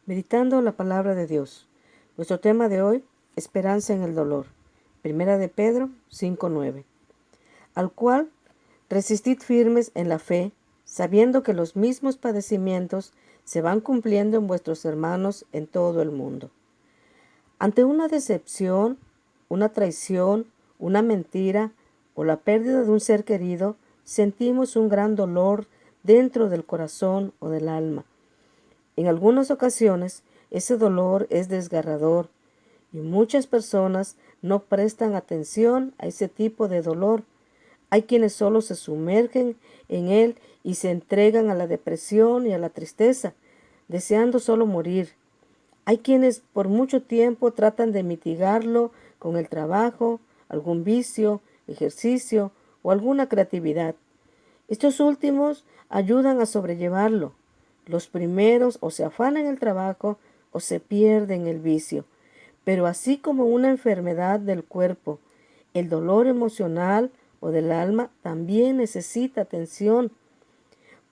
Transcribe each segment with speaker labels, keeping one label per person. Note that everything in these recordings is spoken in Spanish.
Speaker 1: Meditando la palabra de Dios. Nuestro tema de hoy, esperanza en el dolor. Primera de Pedro 5:9. Al cual resistid firmes en la fe, sabiendo que los mismos padecimientos se van cumpliendo en vuestros hermanos en todo el mundo. Ante una decepción, una traición, una mentira o la pérdida de un ser querido, sentimos un gran dolor dentro del corazón o del alma. En algunas ocasiones, ese dolor es desgarrador y muchas personas no prestan atención a ese tipo de dolor. Hay quienes solo se sumergen en él y se entregan a la depresión y a la tristeza, deseando solo morir. Hay quienes por mucho tiempo tratan de mitigarlo con el trabajo, algún vicio, ejercicio o alguna creatividad. Estos últimos ayudan a sobrellevarlo. Los primeros o se afanan el trabajo o se pierden el vicio. Pero así como una enfermedad del cuerpo, el dolor emocional o del alma también necesita atención.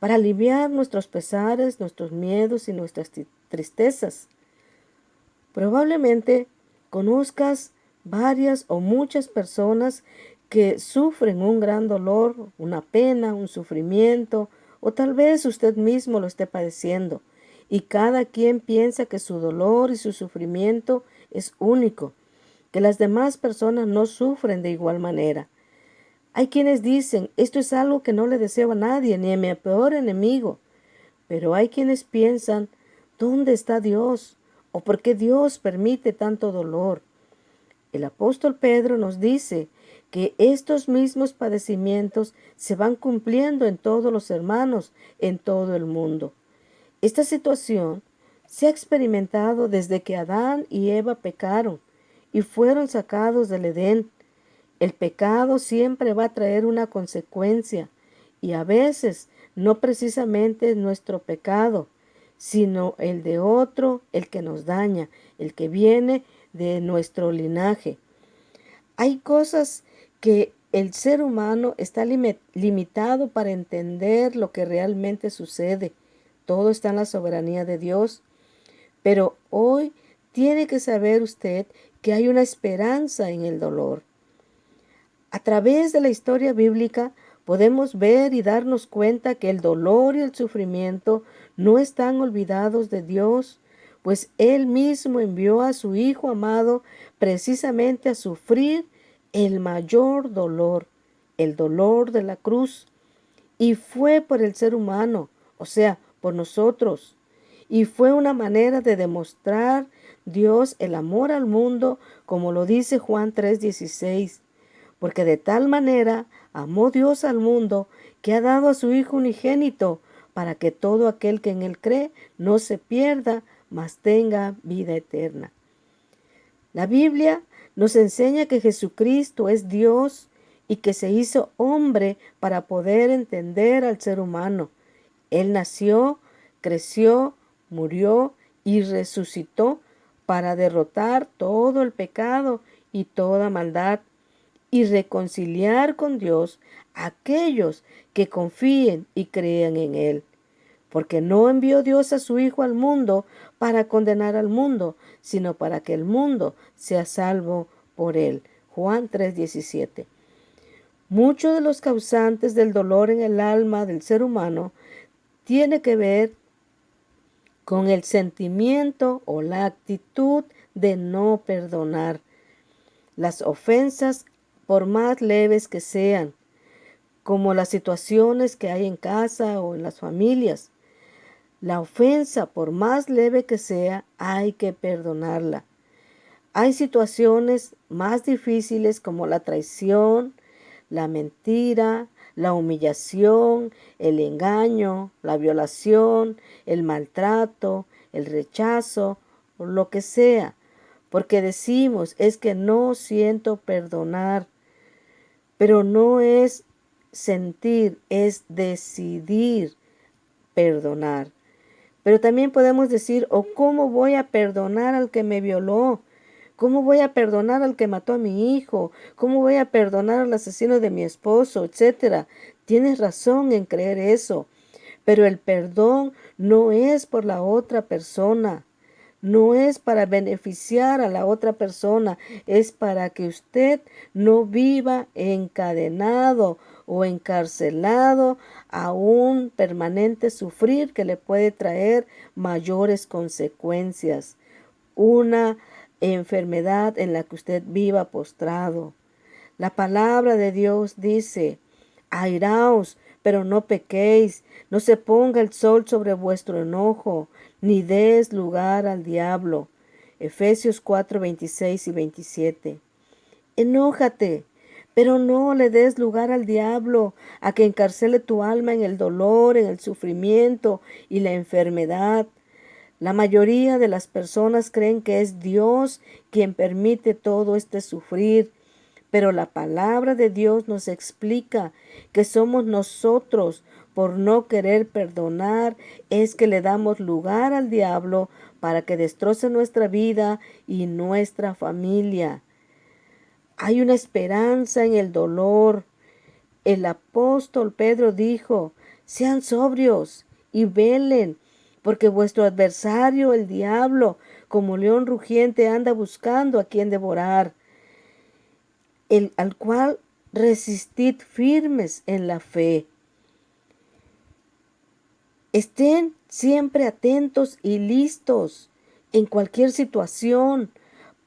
Speaker 1: Para aliviar nuestros pesares, nuestros miedos y nuestras tristezas. Probablemente conozcas varias o muchas personas que sufren un gran dolor, una pena, un sufrimiento, o tal vez usted mismo lo esté padeciendo. Y cada quien piensa que su dolor y su sufrimiento es único, que las demás personas no sufren de igual manera. Hay quienes dicen, esto es algo que no le deseo a nadie, ni a mi peor enemigo. Pero hay quienes piensan, ¿dónde está Dios? ¿O por qué Dios permite tanto dolor? El apóstol Pedro nos dice que estos mismos padecimientos se van cumpliendo en todos los hermanos, en todo el mundo. Esta situación se ha experimentado desde que Adán y Eva pecaron y fueron sacados del Edén. El pecado siempre va a traer una consecuencia y a veces no precisamente es nuestro pecado, sino el de otro, el que nos daña, el que viene de nuestro linaje. Hay cosas que el ser humano está limitado para entender lo que realmente sucede. Todo está en la soberanía de Dios. Pero hoy tiene que saber usted que hay una esperanza en el dolor. A través de la historia bíblica podemos ver y darnos cuenta que el dolor y el sufrimiento no están olvidados de Dios, pues Él mismo envió a su Hijo amado precisamente a sufrir el mayor dolor, el dolor de la cruz, y fue por el ser humano, o sea, por nosotros. Y fue una manera de demostrar Dios el amor al mundo, como lo dice Juan 3:16. Porque de tal manera amó Dios al mundo que ha dado a su Hijo unigénito, para que todo aquel que en él cree no se pierda, mas tenga vida eterna. La Biblia nos enseña que Jesucristo es Dios y que se hizo hombre para poder entender al ser humano. Él nació, creció, murió y resucitó para derrotar todo el pecado y toda maldad y reconciliar con Dios a aquellos que confíen y crean en Él. Porque no envió Dios a su Hijo al mundo para condenar al mundo, sino para que el mundo sea salvo por Él. Juan 3:17. Muchos de los causantes del dolor en el alma del ser humano tiene que ver con el sentimiento o la actitud de no perdonar. Las ofensas, por más leves que sean, como las situaciones que hay en casa o en las familias, la ofensa, por más leve que sea, hay que perdonarla. Hay situaciones más difíciles como la traición, la mentira, la humillación, el engaño, la violación, el maltrato, el rechazo, o lo que sea. Porque decimos, es que no siento perdonar, pero no es sentir, es decidir perdonar. Pero también podemos decir, o cómo voy a perdonar al que me violó, cómo voy a perdonar al que mató a mi hijo, cómo voy a perdonar al asesino de mi esposo, etcétera. Tienes razón en creer eso, pero el perdón no es por la otra persona. no es para beneficiar a la otra persona, es para que usted no viva encadenado o encarcelado a un permanente sufrir que le puede traer mayores consecuencias. Una enfermedad en la que usted viva postrado. La palabra de Dios dice: airaos, pero no pequéis, no se ponga el sol sobre vuestro enojo, ni des lugar al diablo. Efesios 4, 26 y 27. Enójate, pero no le des lugar al diablo, a que encarcele tu alma en el dolor, en el sufrimiento y la enfermedad. La mayoría de las personas creen que es Dios quien permite todo este sufrir, pero la palabra de Dios nos explica que somos nosotros, por no querer perdonar, es que le damos lugar al diablo para que destroce nuestra vida y nuestra familia. Hay una esperanza en el dolor. El apóstol Pedro dijo: sean sobrios y velen, porque vuestro adversario, el diablo, como león rugiente, anda buscando a quien devorar, al cual resistid firmes en la fe. Estén siempre atentos y listos en cualquier situación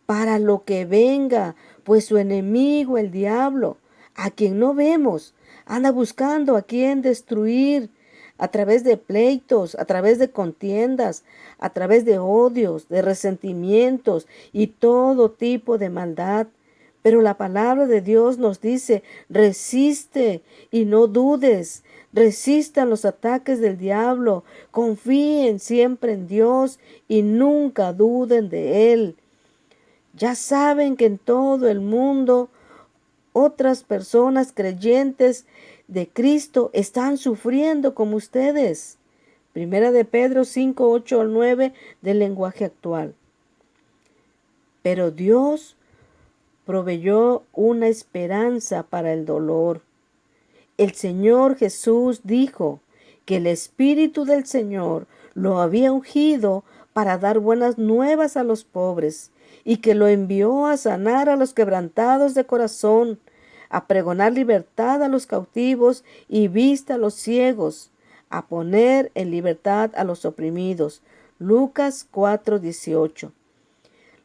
Speaker 1: para lo que venga, pues su enemigo, el diablo, a quien no vemos, anda buscando a quien destruir a través de pleitos, a través de contiendas, a través de odios, de resentimientos y todo tipo de maldad. Pero la palabra de Dios nos dice: resiste y no dudes. Resistan los ataques del diablo. Confíen siempre en Dios y nunca duden de Él. Ya saben que en todo el mundo otras personas creyentes de Cristo están sufriendo como ustedes. Primera de Pedro 5, 8 al 9 del lenguaje actual. Pero Dios proveyó una esperanza para el dolor. El Señor Jesús dijo que el Espíritu del Señor lo había ungido para dar buenas nuevas a los pobres, y que lo envió a sanar a los quebrantados de corazón, a pregonar libertad a los cautivos y vista a los ciegos, a poner en libertad a los oprimidos. Lucas 4:18.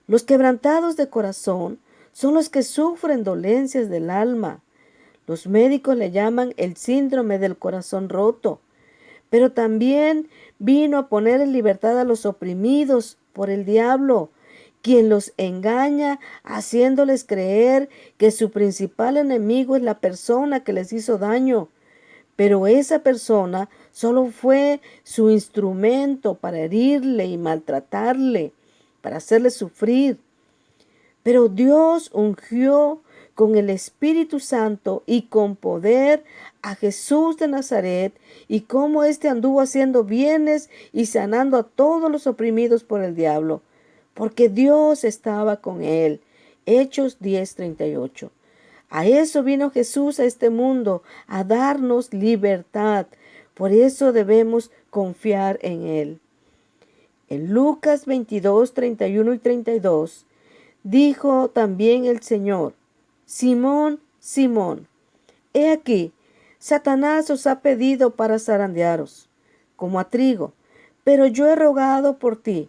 Speaker 1: Los quebrantados de corazón son los que sufren dolencias del alma. Los médicos le llaman el síndrome del corazón roto, pero también vino a poner en libertad a los oprimidos por el diablo, quien los engaña haciéndoles creer que su principal enemigo es la persona que les hizo daño. Pero esa persona solo fue su instrumento para herirle y maltratarle, para hacerle sufrir. Pero Dios ungió con el Espíritu Santo y con poder a Jesús de Nazaret, y cómo éste anduvo haciendo bienes y sanando a todos los oprimidos por el diablo, porque Dios estaba con él. Hechos 10:38. A eso vino Jesús a este mundo, a darnos libertad. Por eso debemos confiar en él. En Lucas 22, 31 y 32, dijo también el Señor: Simón, Simón, he aquí, Satanás os ha pedido para zarandearos, como a trigo, pero yo he rogado por ti,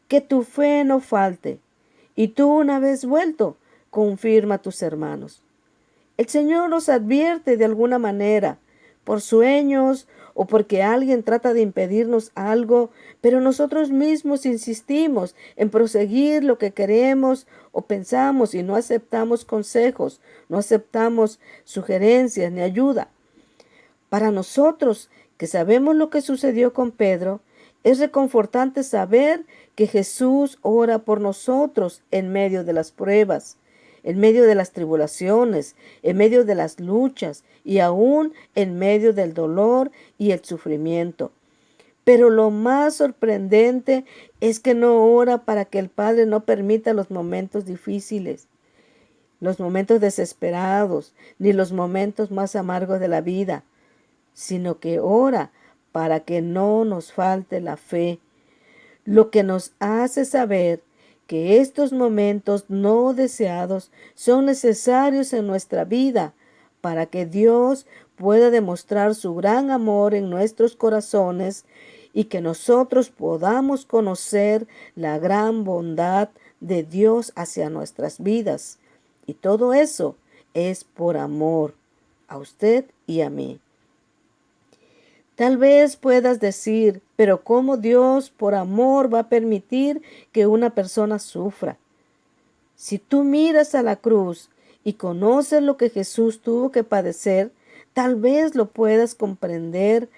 Speaker 1: que tu fe no falte, y tú, una vez vuelto, confirma a tus hermanos. El Señor nos advierte de alguna manera, por sueños o porque alguien trata de impedirnos algo, pero nosotros mismos insistimos en proseguir lo que queremos o pensamos y no aceptamos consejos, no aceptamos sugerencias ni ayuda. Para nosotros, que sabemos lo que sucedió con Pedro, es reconfortante saber que Jesús ora por nosotros en medio de las pruebas, en medio de las tribulaciones, en medio de las luchas y aún en medio del dolor y el sufrimiento. Pero lo más sorprendente es que no ora para que el Padre no permita los momentos difíciles, los momentos desesperados, ni los momentos más amargos de la vida, sino que ora para que no nos falte la fe. lo que nos hace saber que estos momentos no deseados son necesarios en nuestra vida para que Dios pueda demostrar su gran amor en nuestros corazones y que nosotros podamos conocer la gran bondad de Dios hacia nuestras vidas. Y todo eso es por amor a usted y a mí. Tal vez puedas decir, pero ¿cómo Dios por amor va a permitir que una persona sufra? Si tú miras a la cruz y conoces lo que Jesús tuvo que padecer, tal vez lo puedas comprender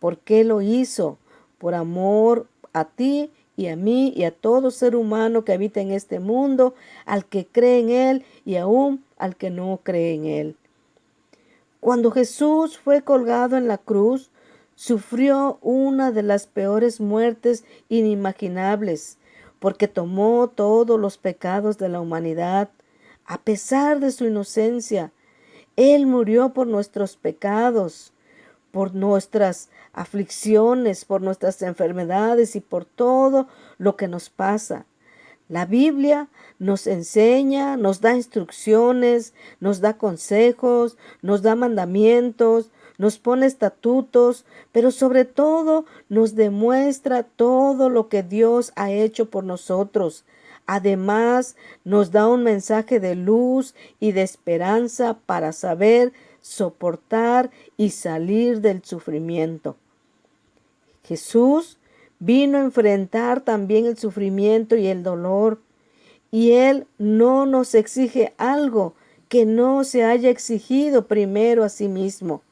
Speaker 1: por qué lo hizo, por amor a ti y a mí y a todo ser humano que habita en este mundo, al que cree en Él y aún al que no cree en Él. Cuando Jesús fue colgado en la cruz, sufrió una de las peores muertes inimaginables, porque tomó todos los pecados de la humanidad. A pesar de su inocencia, Él murió por nuestros pecados, por nuestras aflicciones, por nuestras enfermedades y por todo lo que nos pasa. La Biblia nos enseña, nos da instrucciones, nos da consejos, nos da mandamientos, nos pone estatutos, pero sobre todo nos demuestra todo lo que Dios ha hecho por nosotros. Además, nos da un mensaje de luz y de esperanza para saber soportar y salir del sufrimiento. Jesús vino a enfrentar también el sufrimiento y el dolor, y Él no nos exige algo que no se haya exigido primero a sí mismo.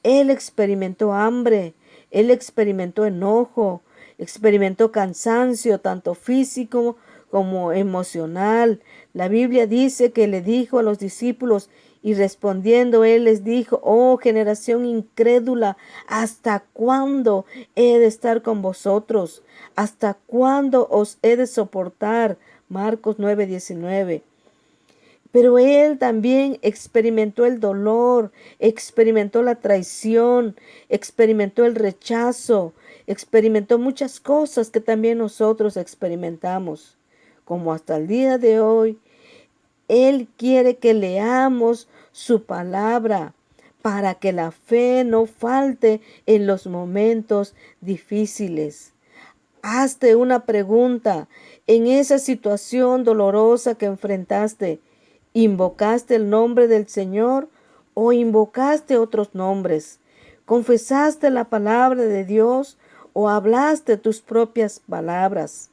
Speaker 1: Él experimentó hambre, Él experimentó enojo, experimentó cansancio, tanto físico como emocional. La Biblia dice que le dijo a los discípulos, y respondiendo Él les dijo, oh generación incrédula, ¿hasta cuándo he de estar con vosotros? ¿Hasta cuándo os he de soportar? Marcos 9:19. Pero Él también experimentó el dolor, experimentó la traición, experimentó el rechazo, experimentó muchas cosas que también nosotros experimentamos. Como hasta el día de hoy, Él quiere que leamos su palabra para que la fe no falte en los momentos difíciles. Hazte una pregunta. En esa situación dolorosa que enfrentaste, ¿invocaste el nombre del Señor o invocaste otros nombres? ¿Confesaste la palabra de Dios o hablaste tus propias palabras?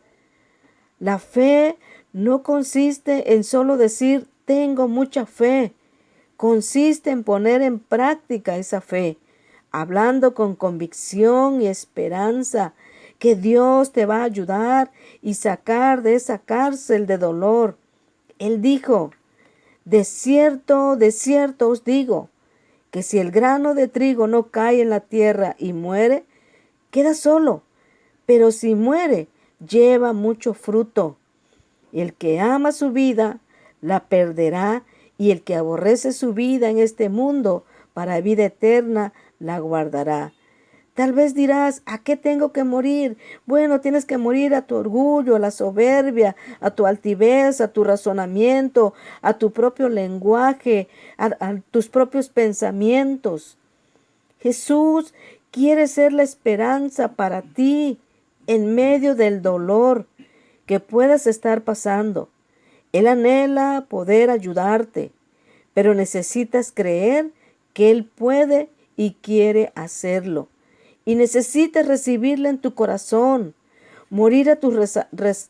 Speaker 1: La fe no consiste en solo decir tengo mucha fe. Consiste en poner en práctica esa fe, hablando con convicción y esperanza que Dios te va a ayudar y sacar de esa cárcel de dolor. Él dijo, de cierto os digo, que si el grano de trigo no cae en la tierra y muere, queda solo, pero si muere, lleva mucho fruto. El que ama su vida, la perderá, y el que aborrece su vida en este mundo, para vida eterna, la guardará. Tal vez dirás, ¿a qué tengo que morir? Bueno, tienes que morir a tu orgullo, a la soberbia, a tu altivez, a tu razonamiento, a tu propio lenguaje, a tus propios pensamientos. Jesús quiere ser la esperanza para ti en medio del dolor que puedas estar pasando. Él anhela poder ayudarte, pero necesitas creer que Él puede y quiere hacerlo. Y necesitas recibirle en tu corazón, morir a tus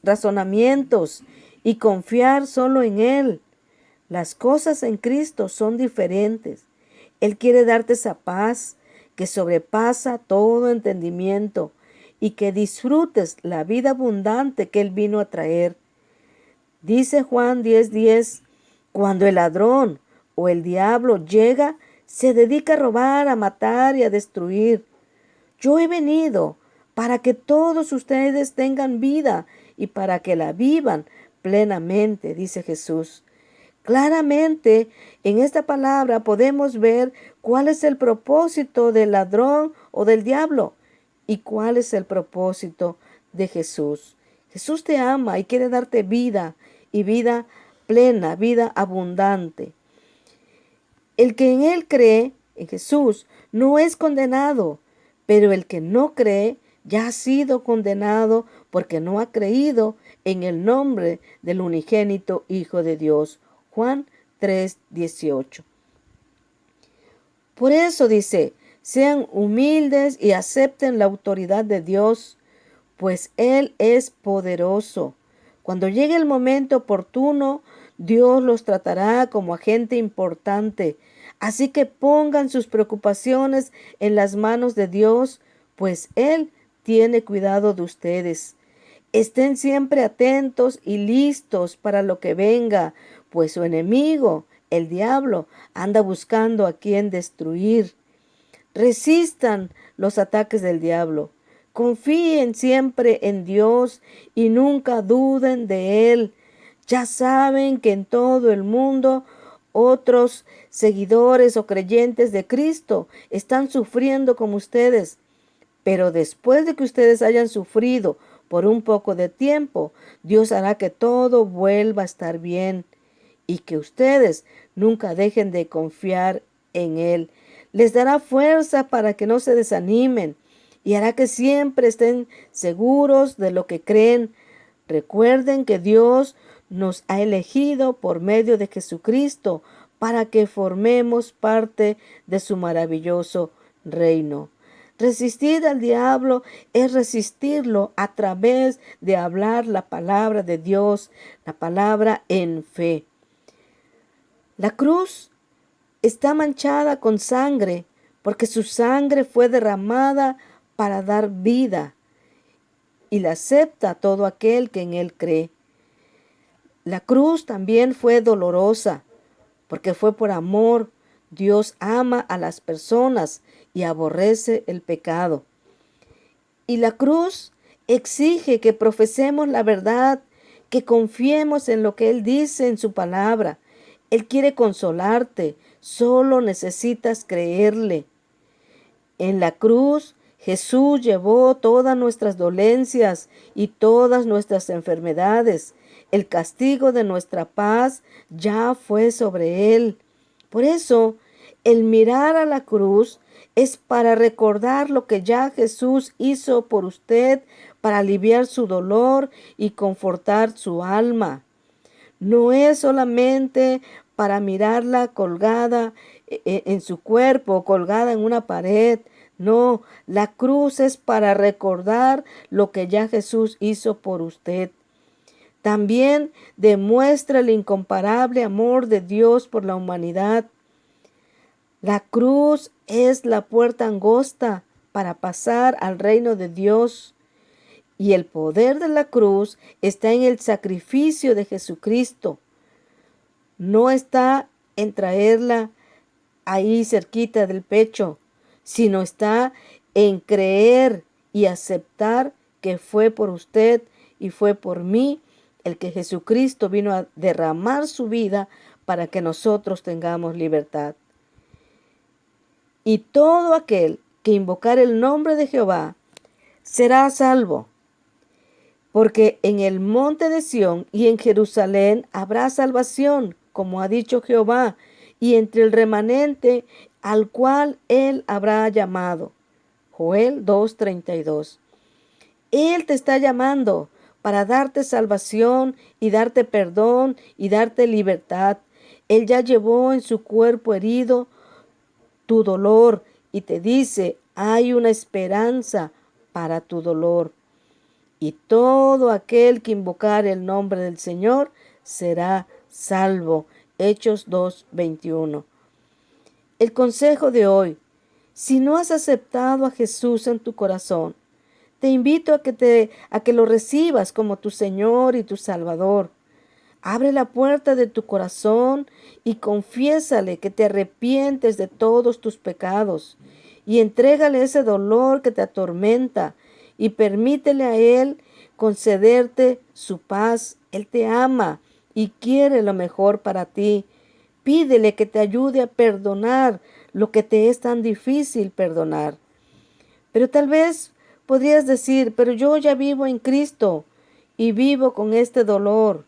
Speaker 1: razonamientos y confiar solo en Él. Las cosas en Cristo son diferentes. Él quiere darte esa paz que sobrepasa todo entendimiento y que disfrutes la vida abundante que Él vino a traer. Dice Juan 10:10, cuando el ladrón o el diablo llega, se dedica a robar, a matar y a destruir. Yo he venido para que todos ustedes tengan vida y para que la vivan plenamente, dice Jesús. Claramente, en esta palabra podemos ver cuál es el propósito del ladrón o del diablo y cuál es el propósito de Jesús. Jesús te ama y quiere darte vida y vida plena, vida abundante. El que en Él cree, en Jesús, no es condenado, pero el que no cree ya ha sido condenado porque no ha creído en el nombre del unigénito Hijo de Dios. Juan 3:18. Por eso dice, sean humildes y acepten la autoridad de Dios, pues Él es poderoso. Cuando llegue el momento oportuno, Dios los tratará como a gente importante. Así que pongan sus preocupaciones en las manos de Dios, pues Él tiene cuidado de ustedes. Estén siempre atentos y listos para lo que venga, pues su enemigo, el diablo, anda buscando a quien destruir. Resistan los ataques del diablo. Confíen siempre en Dios y nunca duden de Él. Ya saben que en todo el mundo otros seguidores o creyentes de Cristo están sufriendo como ustedes. Pero después de que ustedes hayan sufrido por un poco de tiempo, Dios hará que todo vuelva a estar bien y que ustedes nunca dejen de confiar en Él. Les dará fuerza para que no se desanimen y hará que siempre estén seguros de lo que creen. Recuerden que Dios nos ha elegido por medio de Jesucristo para que formemos parte de su maravilloso reino. Resistir al diablo es resistirlo a través de hablar la palabra de Dios, la palabra en fe. La cruz está manchada con sangre porque su sangre fue derramada para dar vida y la acepta todo aquel que en él cree. La cruz también fue dolorosa porque fue por amor. Dios ama a las personas y aborrece el pecado. Y la cruz exige que profesemos la verdad, que confiemos en lo que Él dice en su palabra. Él quiere consolarte, solo necesitas creerle. En la cruz Jesús llevó todas nuestras dolencias y todas nuestras enfermedades. El castigo de nuestra paz ya fue sobre Él. Por eso, el mirar a la cruz es para recordar lo que ya Jesús hizo por usted, para aliviar su dolor y confortar su alma. No es solamente para mirarla colgada en su cuerpo, colgada en una pared. No, la cruz es para recordar lo que ya Jesús hizo por usted. También demuestra el incomparable amor de Dios por la humanidad. La cruz es la puerta angosta para pasar al reino de Dios. Y el poder de la cruz está en el sacrificio de Jesucristo. No está en traerla ahí cerquita del pecho, sino está en creer y aceptar que fue por usted y fue por mí el que Jesucristo vino a derramar su vida para que nosotros tengamos libertad. Y todo aquel que invocar el nombre de Jehová será salvo. Porque en el monte de Sión y en Jerusalén habrá salvación, como ha dicho Jehová, y entre el remanente al cual él habrá llamado. Joel 2:32. Él te está llamando para darte salvación y darte perdón y darte libertad. Él ya llevó en su cuerpo herido tu dolor y te dice, hay una esperanza para tu dolor. Y todo aquel que invocare el nombre del Señor será salvo. Hechos 2:21. El consejo de hoy: si no has aceptado a Jesús en tu corazón, te invito a que lo recibas como tu Señor y tu Salvador. Abre la puerta de tu corazón y confiésale que te arrepientes de todos tus pecados y entrégale ese dolor que te atormenta y permítele a Él concederte su paz. Él te ama y quiere lo mejor para ti. Pídele que te ayude a perdonar lo que te es tan difícil perdonar. Pero tal vez Podrías decir, pero yo ya vivo en Cristo y vivo con este dolor.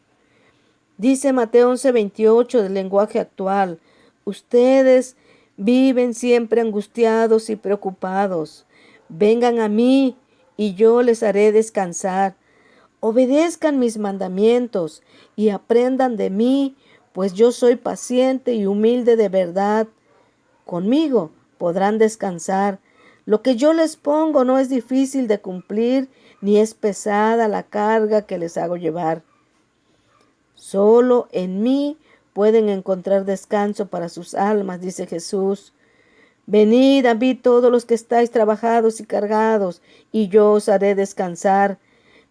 Speaker 1: Dice Mateo 11:28 del lenguaje actual, ustedes viven siempre angustiados y preocupados. Vengan a mí y yo les haré descansar. Obedezcan mis mandamientos y aprendan de mí, pues yo soy paciente y humilde de verdad. Conmigo podrán descansar. Lo que yo les pongo no es difícil de cumplir, ni es pesada la carga que les hago llevar. Solo en mí pueden encontrar descanso para sus almas, dice Jesús. Venid a mí todos los que estáis trabajados y cargados, y yo os haré descansar.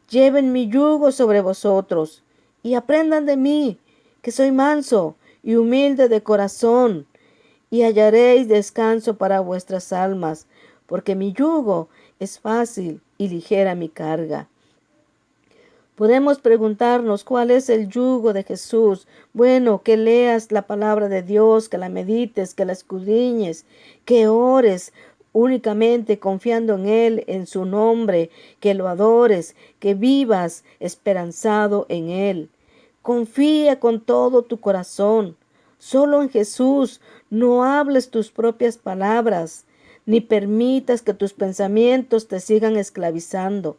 Speaker 1: Lleven mi yugo sobre vosotros, y aprendan de mí, que soy manso y humilde de corazón, y hallaréis descanso para vuestras almas, porque mi yugo es fácil y ligera mi carga. Podemos preguntarnos cuál es el yugo de Jesús. Bueno, que leas la palabra de Dios, que la medites, que la escudriñes, que ores únicamente confiando en Él, en su nombre, que lo adores, que vivas esperanzado en Él. Confía con todo tu corazón. Solo en Jesús. No hables tus propias palabras, ni permitas que tus pensamientos te sigan esclavizando.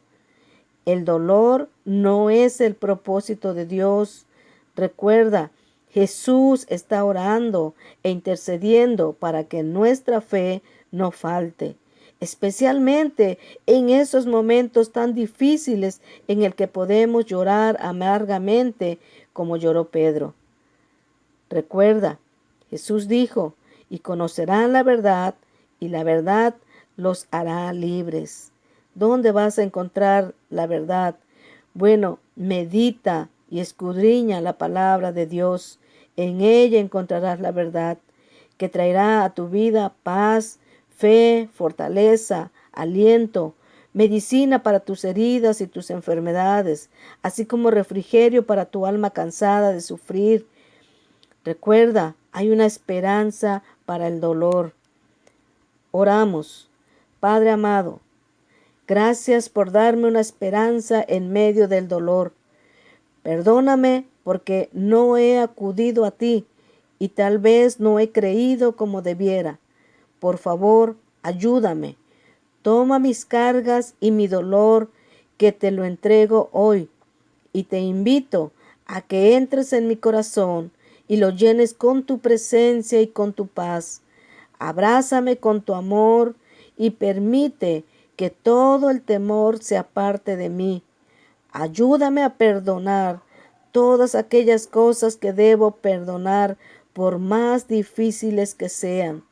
Speaker 1: El dolor no es el propósito de Dios. Recuerda, Jesús está orando e intercediendo para que nuestra fe no falte, especialmente en esos momentos tan difíciles en el que podemos llorar amargamente como lloró Pedro. Recuerda, Jesús dijo, y conocerán la verdad, y la verdad los hará libres. ¿Dónde vas a encontrar la verdad? Bueno, medita y escudriña la palabra de Dios. En ella encontrarás la verdad, que traerá a tu vida paz, fe, fortaleza, aliento, medicina para tus heridas y tus enfermedades, así como refrigerio para tu alma cansada de sufrir. Recuerda, hay una esperanza para el dolor. Oramos. Padre amado, gracias por darme una esperanza en medio del dolor. Perdóname porque no he acudido a ti y tal vez no he creído como debiera. Por favor, ayúdame. Toma mis cargas y mi dolor, que te lo entrego hoy, y te invito a que entres en mi corazón y lo llenes con tu presencia y con tu paz. Abrázame con tu amor y permite que todo el temor se aparte de mí. Ayúdame a perdonar todas aquellas cosas que debo perdonar, por más difíciles que sean.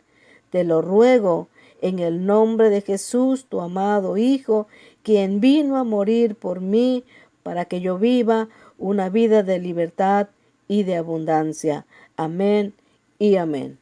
Speaker 1: Te lo ruego en el nombre de Jesús, tu amado Hijo, quien vino a morir por mí para que yo viva una vida de libertad y de abundancia. Amén y amén.